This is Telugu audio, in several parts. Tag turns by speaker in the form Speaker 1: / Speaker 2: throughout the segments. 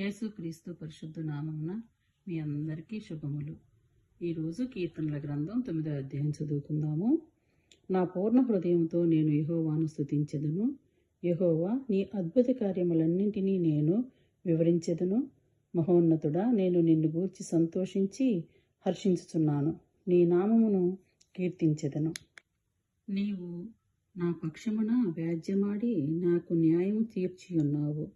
Speaker 1: యేసుక్రీస్తు పరిశుద్ధ నామమున మీ అందరికీ శుభములు. ఈరోజు కీర్తనల గ్రంథం 9వ అధ్యాయం చదువుకుందాము. నా పూర్ణ హృదయంతో నేను యెహోవాను స్తుతించెదను. యెహోవా, నీ అద్భుత కార్యములన్నింటినీ నేను వివరించెదను. మహోన్నతుడా, నేను నిన్ను గూర్చి సంతోషించి హర్షించుచున్నాను. నీ నామమును కీర్తించెదను. నీవు నా పక్షమున వ్యాజ్యమాడి నాకు న్యాయము తీర్చియున్నావు.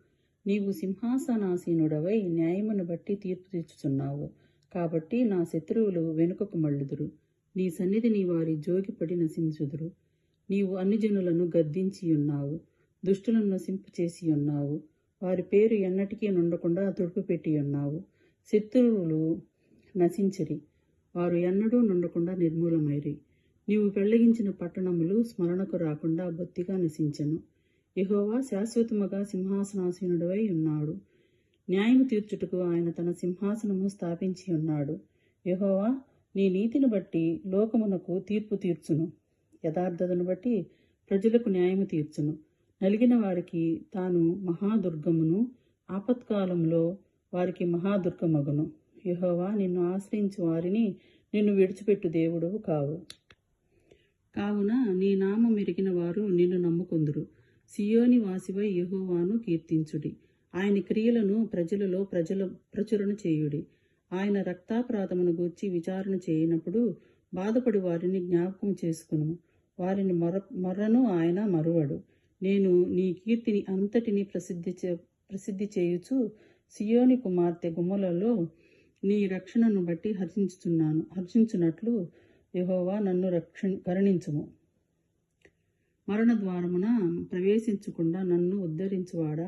Speaker 1: నీవు సింహాసనాసీనుడవై న్యాయమును బట్టి తీర్పు తీర్చుచున్నావు. కాబట్టి నా శత్రువులు వెనుకకు మళ్ళుదురు. నీ సన్నిధిని వారి జోగిపడి నశించుదురు. నీవు అన్ని జనులను గద్దించియున్నావు, దుష్టులను నశింపచేసియున్నావు. వారి పేరు ఎన్నటికీ నుండకుండా తుడిపిపెట్టియున్నావు. శత్రువులు నశించిరి, వారు ఎన్నడూ నుండకుండా నిర్మూలమైరి. నీవు పెళ్లగించిన పట్టణములు స్మరణకు రాకుండా బొత్తిగా నశించెను. యెహోవా శాశ్వతముగా సింహాసనాసీనుడవై ఉన్నాడు. న్యాయము తీర్చుటకు ఆయన తన సింహాసనము స్థాపించి ఉన్నాడు. యెహోవా, నీ నీతిని బట్టి లోకమునకు తీర్పు తీర్చును. యథార్థతను బట్టి ప్రజలకు న్యాయము తీర్చును. నలిగిన వారికి తాను మహాదుర్గమును, ఆపత్కాలంలో వారికి మహాదుర్గమగును. యెహోవా, నిన్ను ఆశ్రయించు వారిని నిన్ను విడిచిపెట్టు దేవుడవు కావు. కావున నీ నామం ఎరిగిన వారు నిన్ను నమ్ముకొందురు. సియోని వాసివై యెహోవాను కీర్తించుడి. ఆయన క్రియలను ప్రజలలో ప్రచురణ చేయుడి. ఆయన రక్తాపరాధమును గూర్చి విచారణ చేయనప్పుడు బాధపడి వారిని జ్ఞాపకం చేసుకును. వారిని మొర్రను ఆయన మరువడు. నేను నీ కీర్తిని అంతటిని ప్రసిద్ధి చేయుచు సియోని కుమార్తె గుమ్మలలో నీ రక్షణను బట్టి హర్షించున్నట్లు యెహోవా నన్ను కరుణించుము. మరణ ద్వారమున ప్రవేశించకుండా నన్ను ఉద్ధరించువాడా,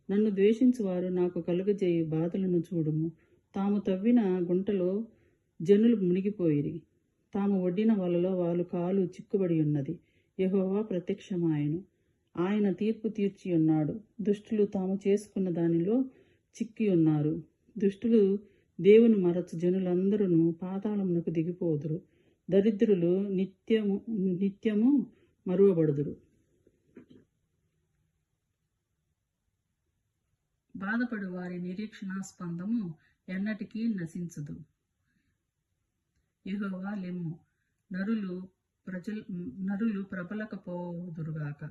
Speaker 1: నన్ను ద్వేషించువారు నాకు కలుగజేయు బాధలను చూడుము. తాము తవ్విన గుంటలో జనులు మునిగిపోయిరి, తాము ఒడ్డిన వలలో వాళ్ళ కాలు చిక్కుబడి ఉన్నది. యెహోవా ప్రత్యక్షమాయెను, ఆయన తీర్పు తీర్చి ఉన్నాడు. దుష్టులు తాము చేసుకున్న దానిలో చిక్కి ఉన్నారు. దుష్టులు దేవుని మరచు జనులందరూ పాతాళమునకు దిగిపోదురు. దరిద్రులు నిత్యము మరువబడుదురు. బాధపడు వారి నిరీక్షణాస్పందము ఎన్నటికీ నశించదు. యెహోవా లెమ్ము, నరులు ప్రబలకపోదురుగాక.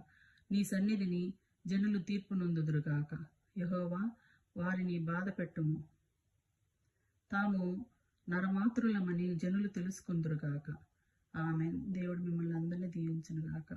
Speaker 1: నీ సన్నిధిని జనులు తీర్పు నొందుదురుగాక. యెహోవా, వారిని బాధపెట్టుము. తాము నరమాతృలమని జనులు తెలుసుకుందురుగాక. ఆమేన్. దేవుడు మిమ్మల్ని అందరినీ దీవించునుగాక.